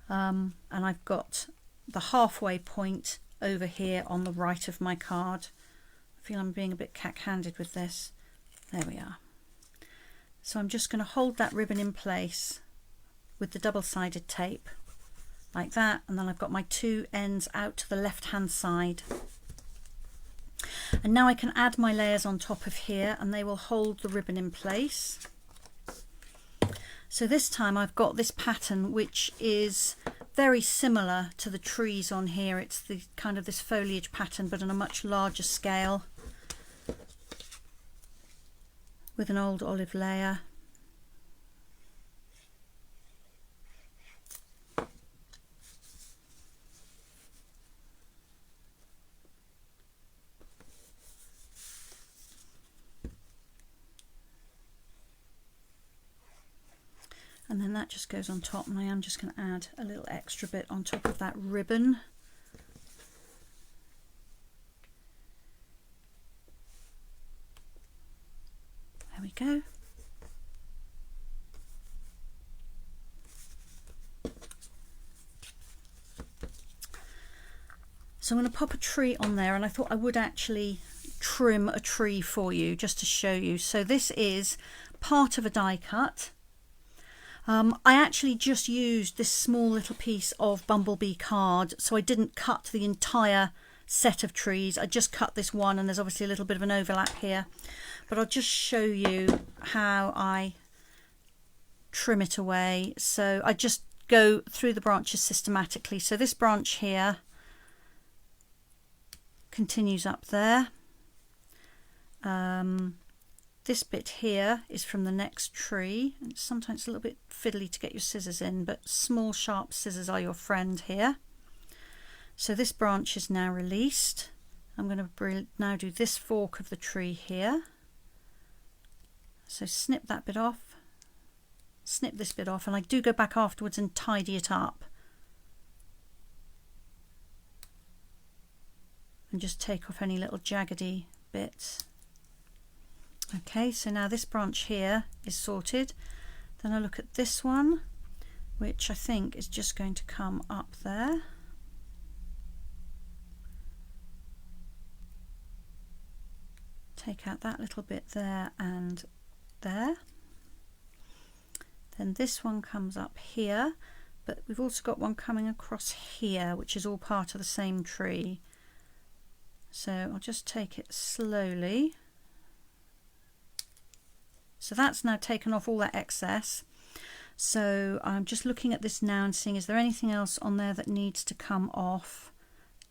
and I've got the halfway point over here on the right of my card. I feel I'm being a bit cack-handed with this. There we are. So I'm just going to hold that ribbon in place with the double-sided tape like that, and then I've got my two ends out to the left-hand side. And now I can add my layers on top of here, and they will hold the ribbon in place. So this time I've got this pattern which is very similar to the trees on here. It's the kind of this foliage pattern, but on a much larger scale, with an old olive layer. And then that just goes on top, and I am just going to add a little extra bit on top of that ribbon. There we go. So I'm going to pop a tree on there, and I thought I would actually trim a tree for you just to show you. So this is part of a die cut. I actually just used this small little piece of bumblebee card, so I didn't cut the entire set of trees. I just cut this one, and there's obviously a little bit of an overlap here, but I'll just show you how I trim it away. So I just go through the branches systematically. So this branch here continues up there. This bit here is from the next tree. It's sometimes a little bit fiddly to get your scissors in, but small sharp scissors are your friend here. So this branch is now released. I'm going to now do this fork of the tree here. So snip that bit off, snip this bit off, and I do go back afterwards and tidy it up. and just take off any little jaggedy bits. Okay, so now this branch here is sorted. Then I look at this one, which I think is just going to come up there. Take out that little bit there and there. Then this one comes up here, but we've also got one coming across here, which is all part of the same tree. So I'll just take it slowly. So that's now taken off all that excess. So I'm just looking at this now and seeing, is there anything else on there that needs to come off?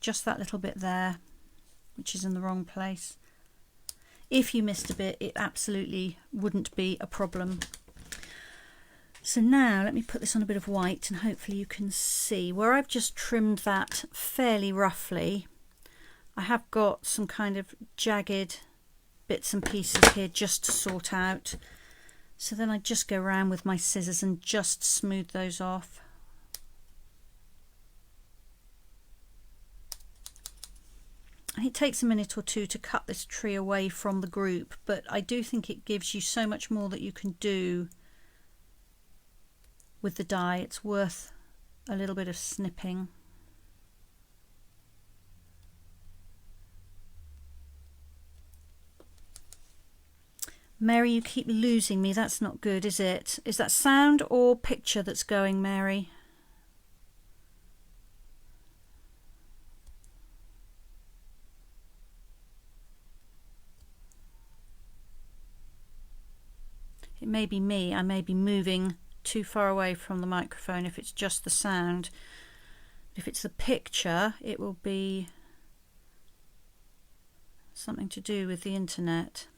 Just that little bit there, which is in the wrong place. If you missed a bit, it absolutely wouldn't be a problem. So now let me put this on a bit of white and hopefully you can see where I've just trimmed that fairly roughly. I have got some kind of jagged bits and pieces here just to sort out. So then I just go around with my scissors and just smooth those off. And it takes a minute or two to cut this tree away from the group, but I do think it gives you so much more that you can do with the die. It's worth a little bit of snipping. Mary, you keep losing me. That's not good, is it? Is that sound or picture that's going, Mary? It may be me. I may be moving too far away from the microphone if it's just the sound. If it's the picture, it will be something to do with the internet.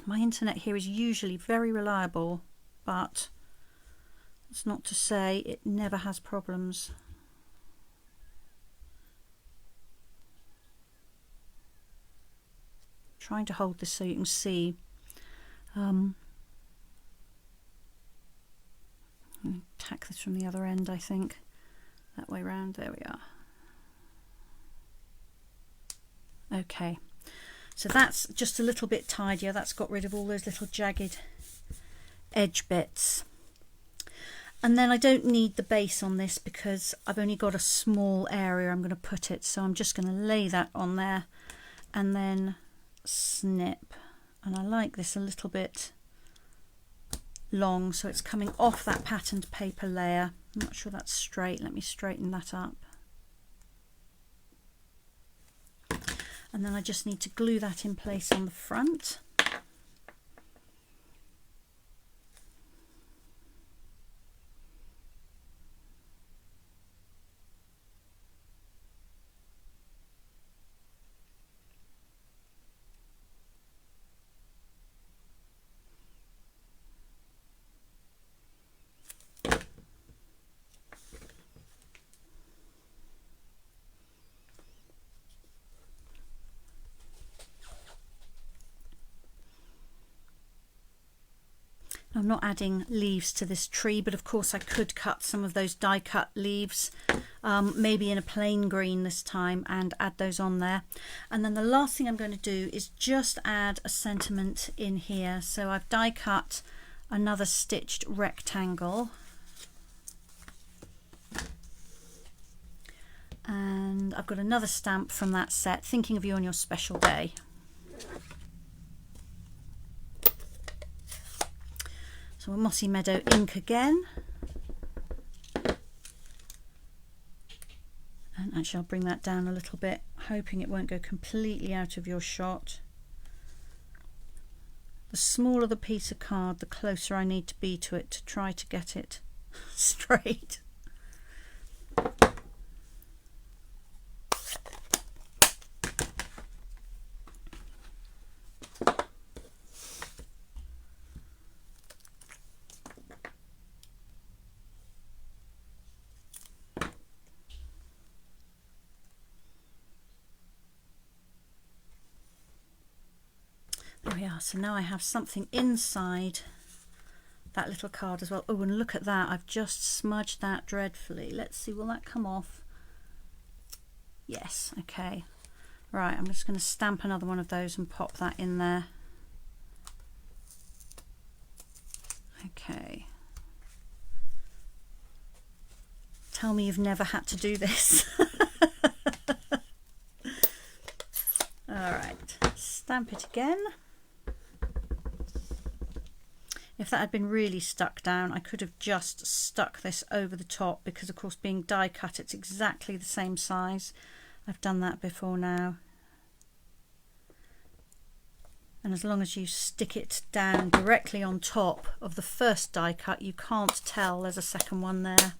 My internet here is usually very reliable, but that's not to say it never has problems. Trying to hold this so you can see. Tack this from the other end, I think. That way round. There we are. Okay. So that's just a little bit tidier. That's got rid of all those little jagged edge bits. And then I don't need the base on this because I've only got a small area I'm going to put it. So I'm just going to lay that on there and then snip. And I like this a little bit long, so it's coming off that patterned paper layer. I'm not sure that's straight. Let me straighten that up. And then I just need to glue that in place on the front. I'm not adding leaves to this tree, but of course I could cut some of those die cut leaves, maybe in a plain green this time, and add those on there. And then the last thing I'm going to do is just add a sentiment in here. So I've die cut another stitched rectangle, and I've got another stamp from that set, Thinking of You on Your Special Day. So a Mossy Meadow ink again. And actually I'll bring that down a little bit, hoping it won't go completely out of your shot. The smaller the piece of card, the closer I need to be to it to try to get it straight. There we are. So now I have something inside that little card as well. Oh, and look at that. I've just smudged that dreadfully. Let's see, will that come off? Yes, okay. Right, I'm just going to stamp another one of those and pop that in there. Okay. Tell me you've never had to do this. Alright, stamp it again. If that had been really stuck down, I could have just stuck this over the top, because of course being die cut it's exactly the same size. I've done that before now. And as long as you stick it down directly on top of the first die cut, you can't tell there's a second one there.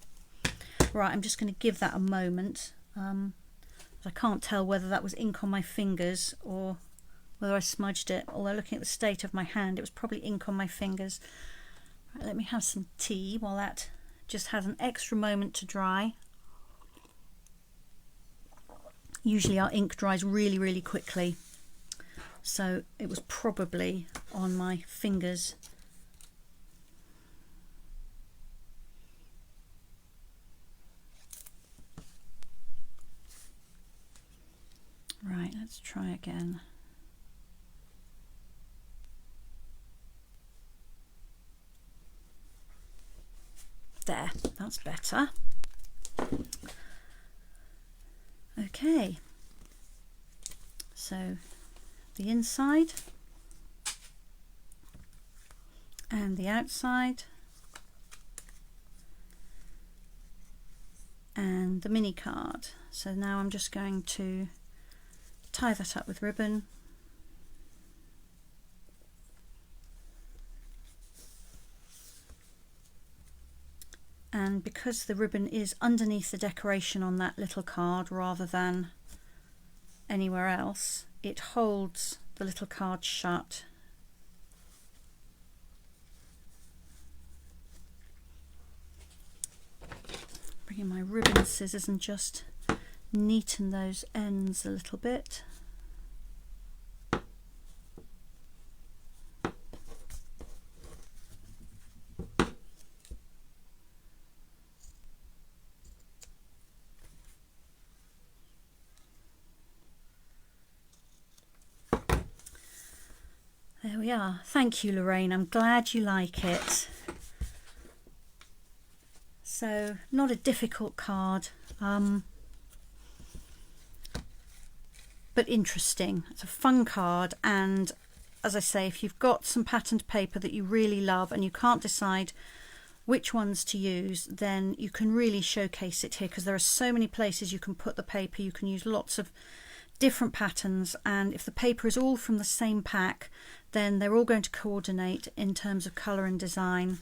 Right, I'm just going to give that a moment. I can't tell whether that was ink on my fingers or whether I smudged it. Although looking at the state of my hand, it was probably ink on my fingers. Right, let me have some tea while that just has an extra moment to dry. Usually our ink dries really, really quickly. So it was probably on my fingers. Right, let's try again. There, that's better. Okay, so the inside and the outside and the mini card. So now I'm just going to tie that up with ribbon. And because the ribbon is underneath the decoration on that little card rather than anywhere else, it holds the little card shut. Bring in my ribbon scissors and just neaten those ends a little bit. There we are. Thank you, Lorraine. I'm glad you like it. So, not a difficult card, but interesting. It's a fun card, and as I say, if you've got some patterned paper that you really love and you can't decide which ones to use, then you can really showcase it here, because there are so many places you can put the paper. You can use lots of different patterns, and if the paper is all from the same pack, then they're all going to coordinate in terms of colour and design.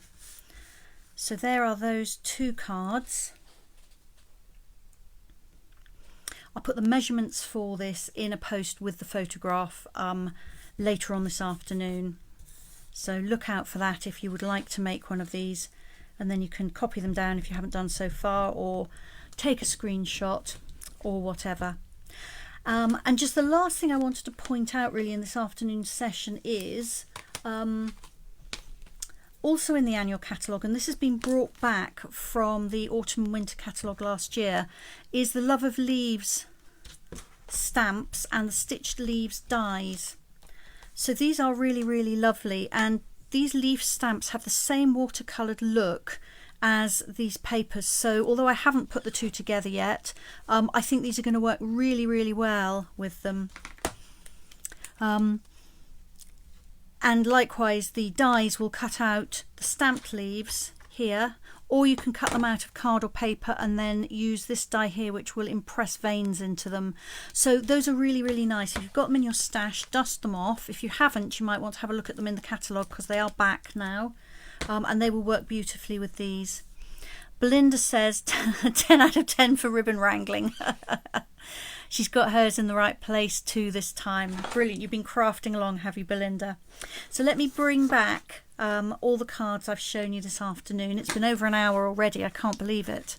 So there are those two cards. I'll put the measurements for this in a post with the photograph later on this afternoon. So look out for that if you would like to make one of these, and then you can copy them down if you haven't done so far, or take a screenshot or whatever. And just the last thing I wanted to point out really in this afternoon session is also in the annual catalogue, and this has been brought back from the autumn and winter catalogue last year, is the Love of Leaves stamps and the Stitched Leaves dies. So these are really, really lovely, and these leaf stamps have the same watercoloured look as these papers. So although I haven't put the two together yet, I think these are going to work really, really well with them. And likewise, the dies will cut out the stamped leaves here, or you can cut them out of card or paper and then use this die here, which will impress veins into them. So those are really, really nice. If you've got them in your stash, dust them off. If you haven't, you might want to have a look at them in the catalogue, because they are back now, and they will work beautifully with these. Belinda says 10 out of 10 for ribbon wrangling. She's got hers in the right place too this time. Brilliant. You've been crafting along, have you, Belinda? So let me bring back all the cards I've shown you this afternoon. It's been over an hour already. I can't believe it.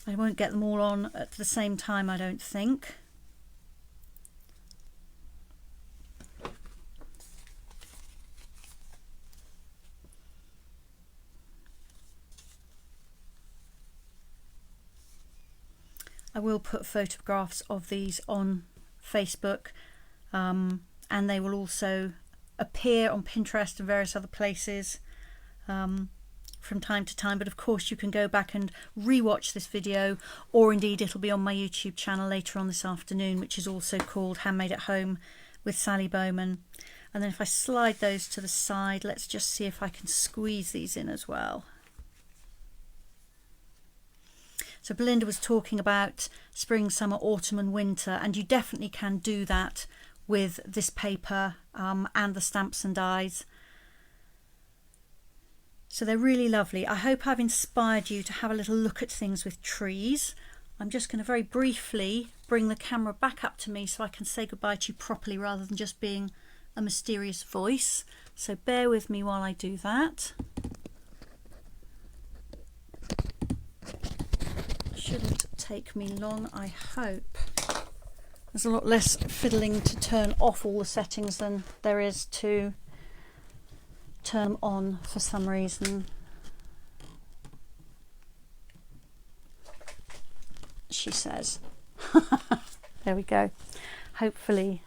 I won't get them all on at the same time, I don't think. I will put photographs of these on Facebook, and they will also appear on Pinterest and various other places from time to time. But of course you can go back and re-watch this video, or indeed it'll be on my YouTube channel later on this afternoon, which is also called Handmade at Home with Sally Bowman. And then if I slide those to the side, let's just see if I can squeeze these in as well. So Belinda was talking about spring, summer, autumn and winter, and you definitely can do that with this paper and the stamps and dies. So they're really lovely. I hope I've inspired you to have a little look at things with trees. I'm just going to very briefly bring the camera back up to me so I can say goodbye to you properly rather than just being a mysterious voice. So bear with me while I do that. Shouldn't take me long, I hope. There's a lot less fiddling to turn off all the settings than there is to turn them on for some reason. She says. There we go. Hopefully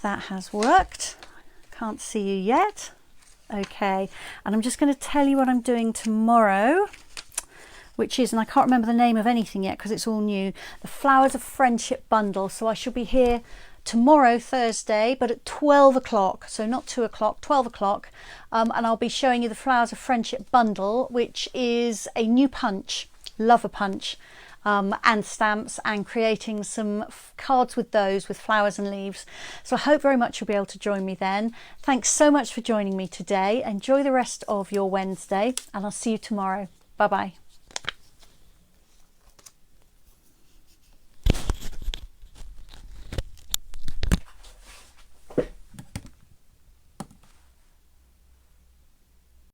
that has worked. Can't see you yet. Okay, and I'm just going to tell you what I'm doing tomorrow, which is, and I can't remember the name of anything yet because it's all new, the Flowers of Friendship bundle. So I shall be here tomorrow, Thursday, but at 12 o'clock, so not 2 o'clock, 12 o'clock, and I'll be showing you the Flowers of Friendship bundle, which is a new punch, love a punch, and stamps, and creating some cards with those, with flowers and leaves. So I hope very much you'll be able to join me then. Thanks so much for joining me today. Enjoy the rest of your Wednesday, and I'll see you tomorrow. Bye bye.